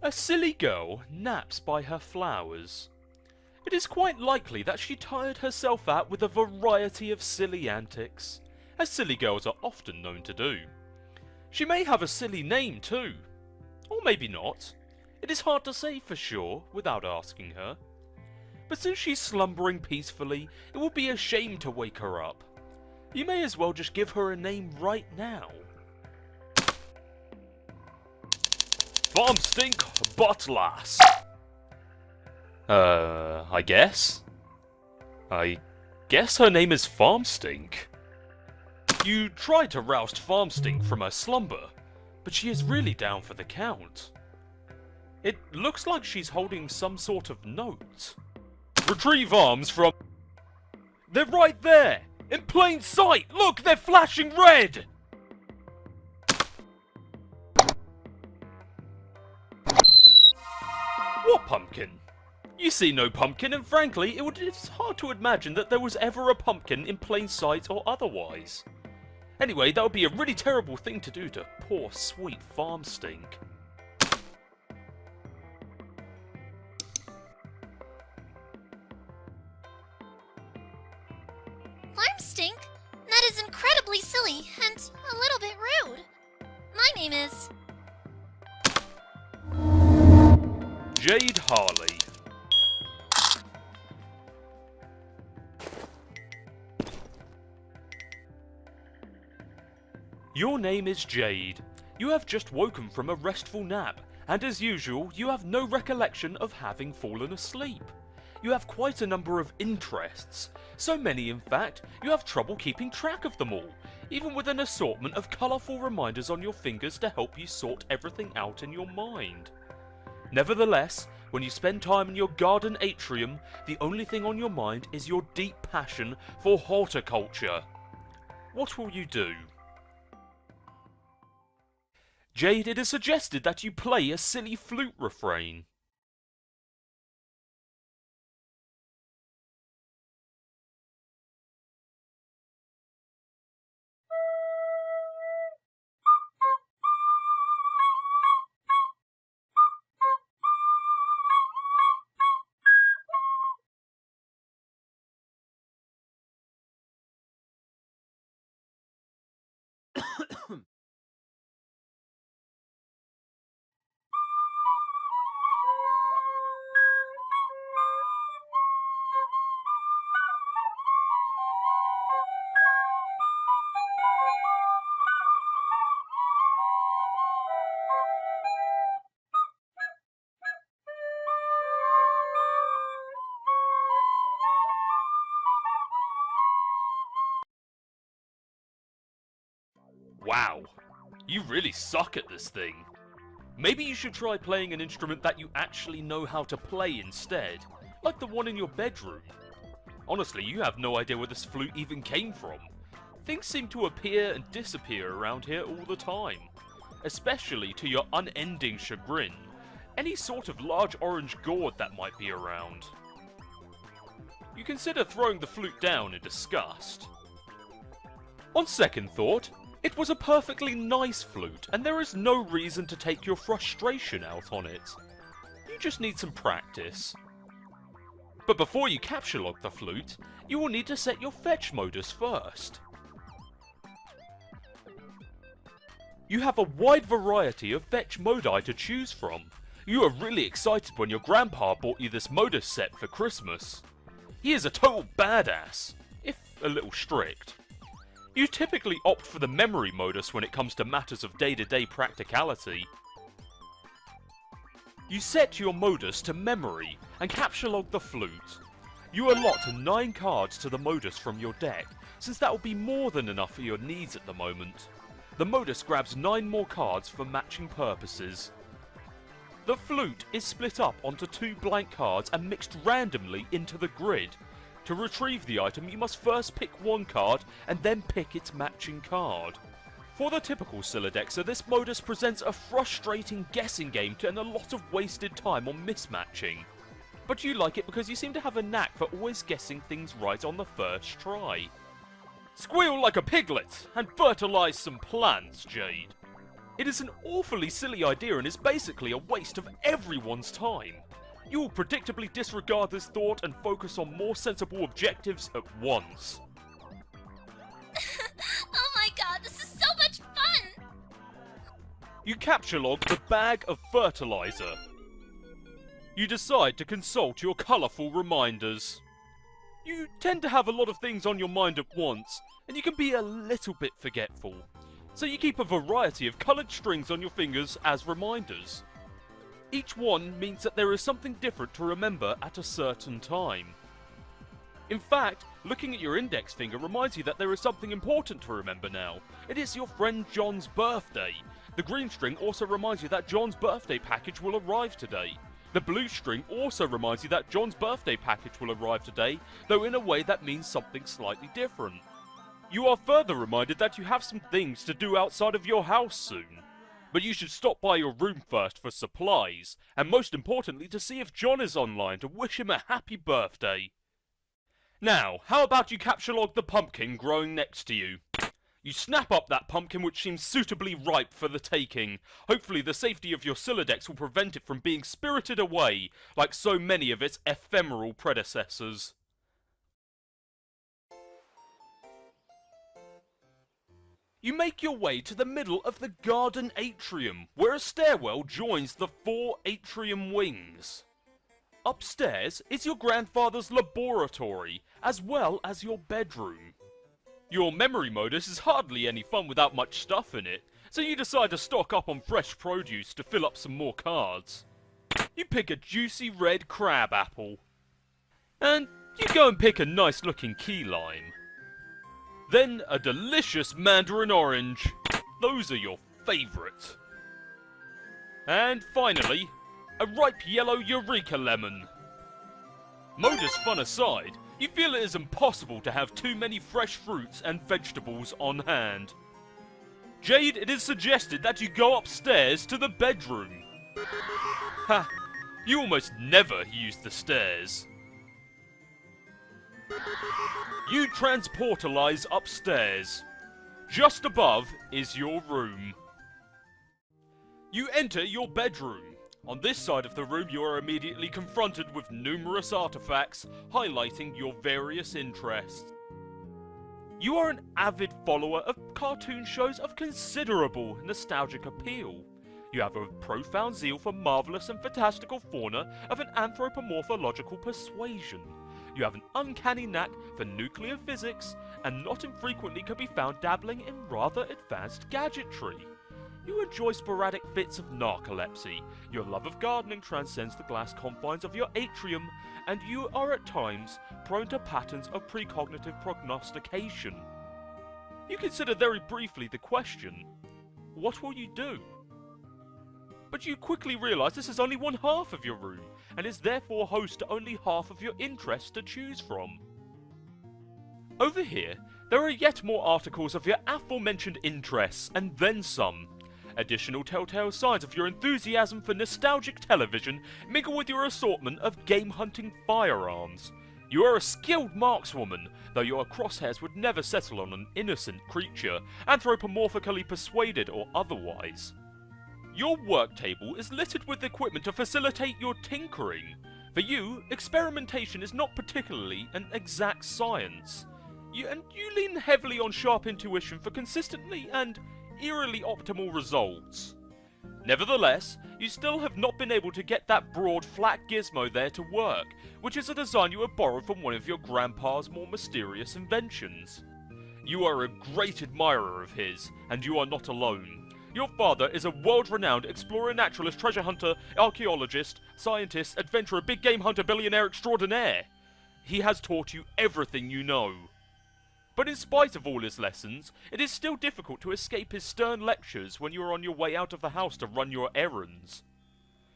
A silly girl naps by her flowers. It is quite likely that she tired herself out with a variety of silly antics, as silly girls are often known to do. She may have a silly name too, or maybe not. It is hard to say for sure without asking her. But since she's slumbering peacefully, it would be a shame to wake her up. You may as well just give her a name right now. Farmstink Botlass. I guess? I guess her name is Farmstink. You tried to roust Farmstink from her slumber, but she is really down for the count. It looks like she's holding some sort of note. Retrieve arms from... They're right there! In plain sight! Look, they're flashing red! What pumpkin? You see no pumpkin, and frankly, it's hard to imagine that there was ever a pumpkin in plain sight or otherwise. Anyway, that would be a really terrible thing to do to poor, sweet Farmstink. Farmstink? That is incredibly silly and a little bit rude. My name is... Jade Harley. Your name is Jade. You have just woken from a restful nap, and as usual, you have no recollection of having fallen asleep. You have quite a number of interests, so many in fact, you have trouble keeping track of them all, even with an assortment of colourful reminders on your fingers to help you sort everything out in your mind. Nevertheless, when you spend time in your garden atrium, the only thing on your mind is your deep passion for horticulture. What will you do? Jade, it is suggested that you play a silly flute refrain. Wow, you really suck at this thing. Maybe you should try playing an instrument that you actually know how to play instead, like the one in your bedroom. Honestly, you have no idea where this flute even came from. Things seem to appear and disappear around here all the time, especially to your unending chagrin. Any sort of large orange gourd that might be around. You consider throwing the flute down in disgust. On second thought, it was a perfectly nice flute, and there is no reason to take your frustration out on it. You just need some practice. But before you capture lock the flute, you will need to set your fetch modus first. You have a wide variety of fetch modi to choose from. You were really excited when your grandpa bought you this modus set for Christmas. He is a total badass, if a little strict. You typically opt for the memory modus when it comes to matters of day-to-day practicality. You set your modus to memory and capture log the flute. You allot 9 cards to the modus from your deck, since that will be more than enough for your needs at the moment. The modus grabs 9 more cards for matching purposes. The flute is split up onto 2 blank cards and mixed randomly into the grid. To retrieve the item, you must first pick one card and then pick its matching card. For the typical Silodexer, this modus presents a frustrating guessing game and a lot of wasted time on mismatching. But you like it because you seem to have a knack for always guessing things right on the first try. Squeal like a piglet and fertilize some plants, Jade. It is an awfully silly idea and is basically a waste of everyone's time. You will predictably disregard this thought and focus on more sensible objectives at once. Oh my god, this is so much fun! You capture log the bag of fertilizer. You decide to consult your colourful reminders. You tend to have a lot of things on your mind at once, and you can be a little bit forgetful. So you keep a variety of coloured strings on your fingers as reminders. Each one means that there is something different to remember at a certain time. In fact, looking at your index finger reminds you that there is something important to remember now. It is your friend John's birthday. The green string also reminds you that John's birthday package will arrive today. The blue string also reminds you that John's birthday package will arrive today, though in a way that means something slightly different. You are further reminded that you have some things to do outside of your house soon. But you should stop by your room first for supplies, and most importantly to see if John is online to wish him a happy birthday. Now, how about you capture log the pumpkin growing next to you? You snap up that pumpkin which seems suitably ripe for the taking. Hopefully the safety of your Sylladex will prevent it from being spirited away, like so many of its ephemeral predecessors. You make your way to the middle of the garden atrium, where a stairwell joins the 4 atrium wings. Upstairs is your grandfather's laboratory, as well as your bedroom. Your memory modus is hardly any fun without much stuff in it, so you decide to stock up on fresh produce to fill up some more cards. You pick a juicy red crab apple. And you go and pick a nice looking key lime. Then a delicious mandarin orange. Those are your favourite. And finally, a ripe yellow eureka lemon. Modus fun aside, you feel it is impossible to have too many fresh fruits and vegetables on hand. Jade, it is suggested that you go upstairs to the bedroom. Ha! You almost never use the stairs. You transportalize upstairs. Just above is your room. You enter your bedroom. On this side of the room you are immediately confronted with numerous artifacts highlighting your various interests. You are an avid follower of cartoon shows of considerable nostalgic appeal. You have a profound zeal for marvellous and fantastical fauna of an anthropomorphological persuasion. You have an uncanny knack for nuclear physics, and not infrequently can be found dabbling in rather advanced gadgetry. You enjoy sporadic fits of narcolepsy. Your love of gardening transcends the glass confines of your atrium, and you are at times prone to patterns of precognitive prognostication. You consider very briefly the question, what will you do? But you quickly realise this is only one half of your room, and is therefore host to only half of your interests to choose from. Over here, there are yet more articles of your aforementioned interests, and then some. Additional telltale signs of your enthusiasm for nostalgic television mingle with your assortment of game-hunting firearms. You are a skilled markswoman, though your crosshairs would never settle on an innocent creature, anthropomorphically persuaded or otherwise. Your work table is littered with equipment to facilitate your tinkering. For you, experimentation is not particularly an exact science. You lean heavily on sharp intuition for consistently and eerily optimal results. Nevertheless, you still have not been able to get that broad, flat gizmo there to work, which is a design you have borrowed from one of your grandpa's more mysterious inventions. You are a great admirer of his, and you are not alone. Your father is a world-renowned explorer, naturalist, treasure hunter, archaeologist, scientist, adventurer, big game hunter, billionaire extraordinaire. He has taught you everything you know. But in spite of all his lessons, it is still difficult to escape his stern lectures when you are on your way out of the house to run your errands.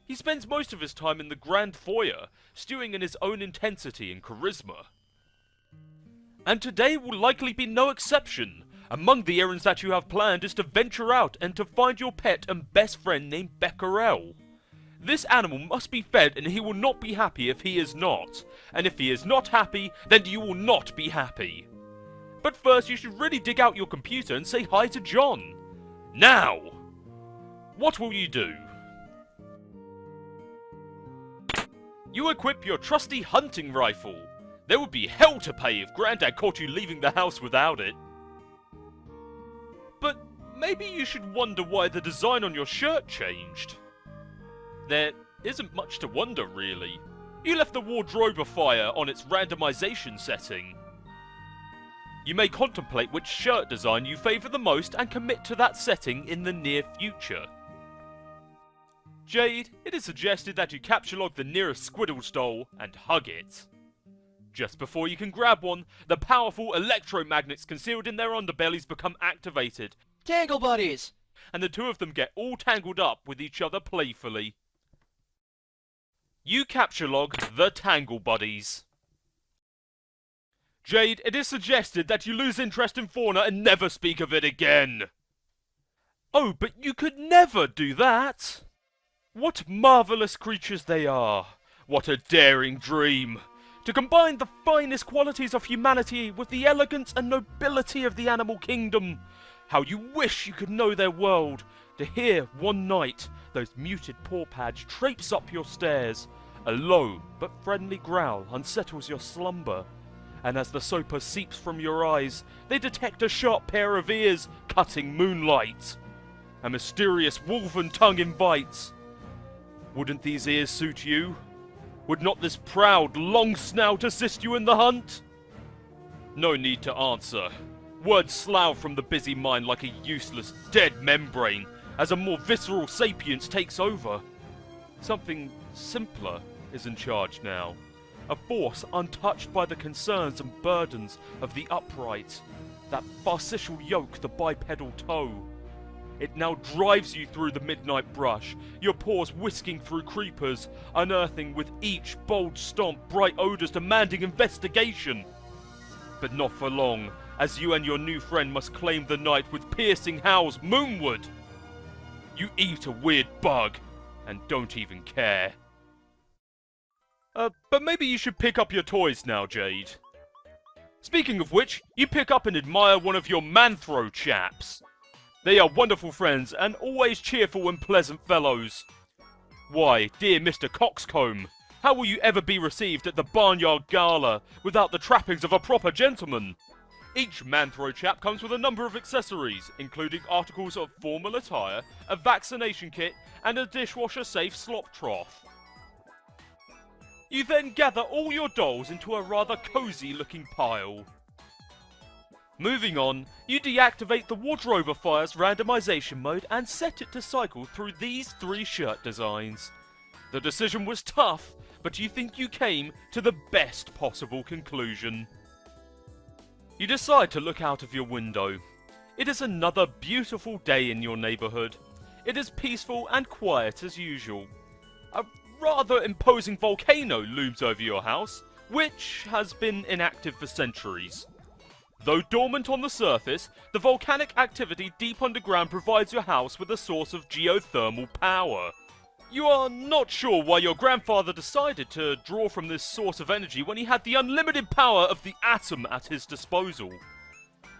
He spends most of his time in the grand foyer, stewing in his own intensity and charisma. And today will likely be no exception. Among the errands that you have planned is to venture out and to find your pet and best friend named Becquerel. This animal must be fed, and he will not be happy if he is not. And if he is not happy, then you will not be happy. But first you should really dig out your computer and say hi to John. Now! what will you do? You equip your trusty hunting rifle. There would be hell to pay if Grandad caught you leaving the house without it. But maybe you should wonder why the design on your shirt changed. There isn't much to wonder, really. You left the wardrobe afire on its randomization setting. You may contemplate which shirt design you favour the most and commit to that setting in the near future. Jade, it is suggested that you capture log the nearest Squiddles doll and hug it. Just before you can grab one, the powerful electromagnets concealed in their underbellies become activated. Tangle buddies! And the two of them get all tangled up with each other playfully. You capture log the Tangle Buddies. Jade, it is suggested that you lose interest in fauna and never speak of it again. Oh, but you could never do that! What marvellous creatures they are! What a daring dream! To combine the finest qualities of humanity with the elegance and nobility of the animal kingdom! How you wish you could know their world! To hear, one night, those muted pawpads traipse up your stairs. A low but friendly growl unsettles your slumber. And as the sopa seeps from your eyes, they detect a sharp pair of ears cutting moonlight. A mysterious wolven tongue invites. Wouldn't these ears suit you? Would not this proud, long snout assist you in the hunt? No need to answer. Words slough from the busy mind like a useless, dead membrane, as a more visceral sapience takes over. Something simpler is in charge now. A force untouched by the concerns and burdens of the upright. That farcical yoke, the bipedal toe. It now drives you through the midnight brush, your paws whisking through creepers, unearthing with each bold stomp bright odours demanding investigation. But not for long, as you and your new friend must claim the night with piercing howls moonward. You eat a weird bug, and don't even care. But maybe you should pick up your toys now, Jade. Speaking of which, you pick up and admire one of your Manthro chaps. They are wonderful friends, and always cheerful and pleasant fellows. Why, dear Mr. Coxcomb, how will you ever be received at the Barnyard Gala without the trappings of a proper gentleman? Each Manthro chap comes with a number of accessories, including articles of formal attire, a vaccination kit, and a dishwasher-safe slop trough. You then gather all your dolls into a rather cosy-looking pile. Moving on, you deactivate the Wardrobifiers randomization mode and set it to cycle through these 3 shirt designs. The decision was tough, but you think you came to the best possible conclusion. You decide to look out of your window. It is another beautiful day in your neighbourhood. It is peaceful and quiet as usual. A rather imposing volcano looms over your house, which has been inactive for centuries. Though dormant on the surface, the volcanic activity deep underground provides your house with a source of geothermal power. You are not sure why your grandfather decided to draw from this source of energy when he had the unlimited power of the atom at his disposal.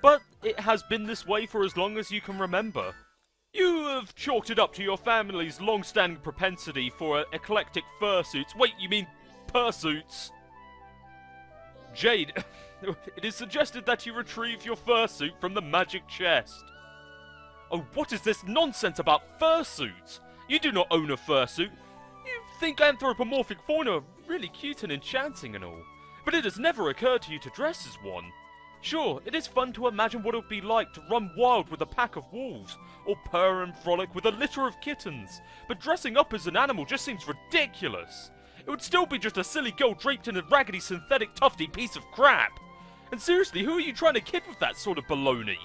But it has been this way for as long as you can remember. You have chalked it up to your family's long-standing propensity for eclectic fursuits. Wait, you mean pursuits? Jade, it is suggested that you retrieve your fursuit from the magic chest. Oh, what is this nonsense about fursuits? You do not own a fursuit. You think anthropomorphic fauna are really cute and enchanting and all, but it has never occurred to you to dress as one. Sure, it is fun to imagine what it would be like to run wild with a pack of wolves, or purr and frolic with a litter of kittens, but dressing up as an animal just seems ridiculous. It would still be just a silly girl draped in a raggedy synthetic tufty piece of crap. And seriously, who are you trying to kid with that sort of baloney?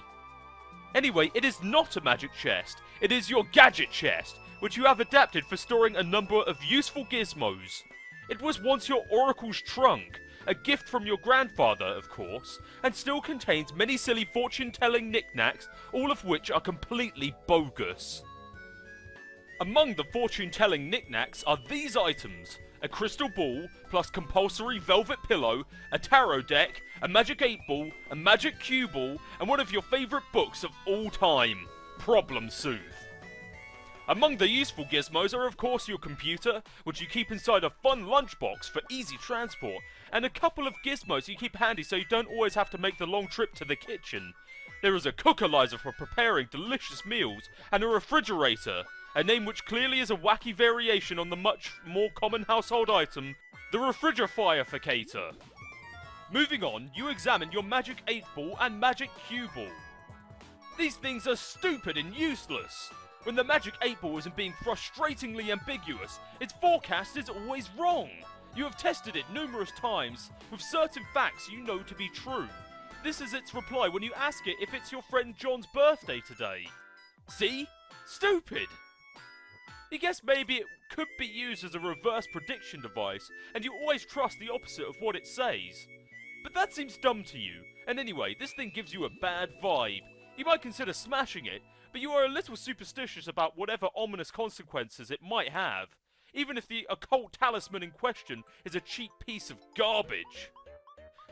Anyway, it is not a magic chest. It is your gadget chest, which you have adapted for storing a number of useful gizmos. It was once your oracle's trunk, a gift from your grandfather, of course, and still contains many silly fortune-telling knickknacks, all of which are completely bogus. Among the fortune-telling knickknacks are these items: a crystal ball, plus compulsory velvet pillow, a tarot deck, a magic 8-ball, a magic cue ball, and one of your favourite books of all time, Problem Soothe. Among the useful gizmos are of course your computer, which you keep inside a fun lunchbox for easy transport, and a couple of gizmos you keep handy so you don't always have to make the long trip to the kitchen. There is a cookalizer for preparing delicious meals, and a refrigerator, a name which clearly is a wacky variation on the much more common household item, the refrigerificator. Moving on, you examine your magic 8-ball and magic cue ball. These things are stupid and useless. When the magic 8-ball isn't being frustratingly ambiguous, its forecast is always wrong. You have tested it numerous times, with certain facts you know to be true. This is its reply when you ask it if it's your friend John's birthday today. See? Stupid! You guess maybe it could be used as a reverse prediction device, and you always trust the opposite of what it says. But that seems dumb to you, and anyway, this thing gives you a bad vibe. You might consider smashing it, but you are a little superstitious about whatever ominous consequences it might have, even if the occult talisman in question is a cheap piece of garbage.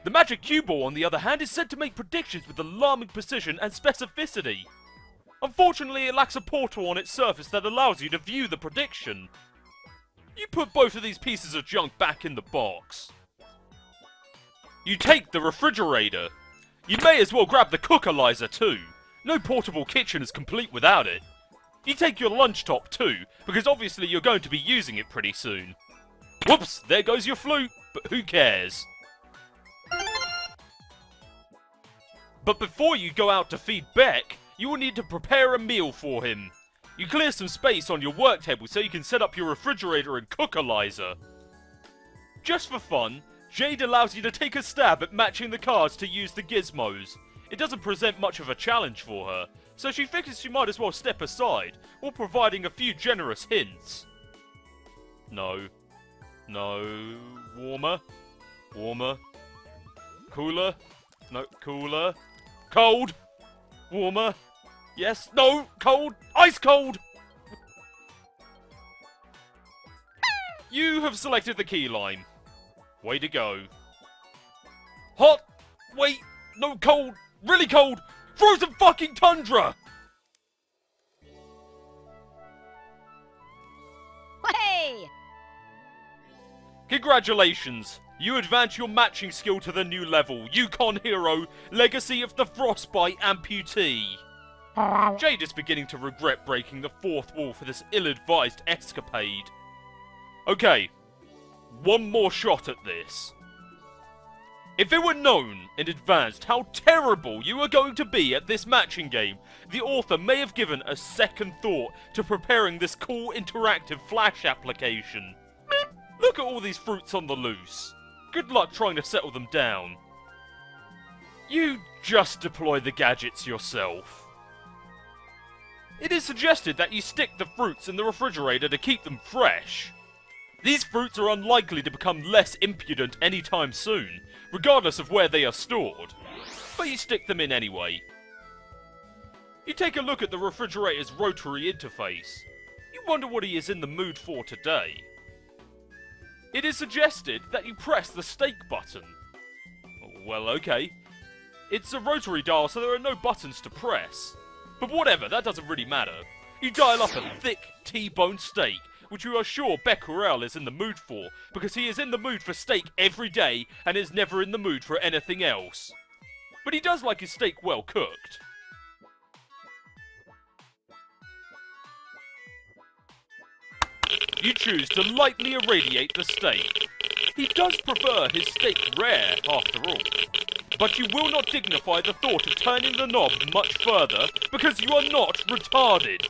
The magic cue ball, on the other hand, is said to make predictions with alarming precision and specificity. Unfortunately, it lacks a portal on its surface that allows you to view the prediction. You put both of these pieces of junk back in the box. You take the refrigerator. You may as well grab the cookalizer too. No portable kitchen is complete without it. You take your lunch top too, because obviously you're going to be using it pretty soon. Whoops, there goes your flute, but who cares? But before you go out to feed Beck, you will need to prepare a meal for him. You clear some space on your work table so you can set up your refrigerator and cookalizer. Just for fun, Jade allows you to take a stab at matching the cards to use the gizmos. It doesn't present much of a challenge for her, so she figures she might as well step aside, while providing a few generous hints. No. No. Warmer. Warmer. Cooler. No. Cooler. Cold. Warmer. Yes. No. Cold. Ice cold! You have selected the key line. Way to go. Hot. Wait. No. Cold. Really cold. Frozen fucking tundra! Hey! Congratulations! You advance your matching skill to the new level, Yukon Hero, Legacy of the Frostbite Amputee. Jade is beginning to regret breaking the fourth wall for this ill-advised escapade. Okay, one more shot at this. If it were known in advance how terrible you were going to be at this matching game, the author may have given a second thought to preparing this cool interactive Flash application. Look at all these fruits on the loose. Good luck trying to settle them down. You just deploy the gadgets yourself. It is suggested that you stick the fruits in the refrigerator to keep them fresh. These fruits are unlikely to become less impudent anytime soon, regardless of where they are stored, but you stick them in anyway. You take a look at the refrigerator's rotary interface. You wonder what he is in the mood for today. It is suggested that you press the steak button. Well, okay. It's a rotary dial, so there are no buttons to press. But whatever, that doesn't really matter. You dial up a thick T-bone steak, which you are sure Becquerel is in the mood for, because he is in the mood for steak every day and is never in the mood for anything else. But he does like his steak well cooked. You choose to lightly irradiate the steak. He does prefer his steak rare, after all. But you will not dignify the thought of turning the knob much further, because you are not retarded.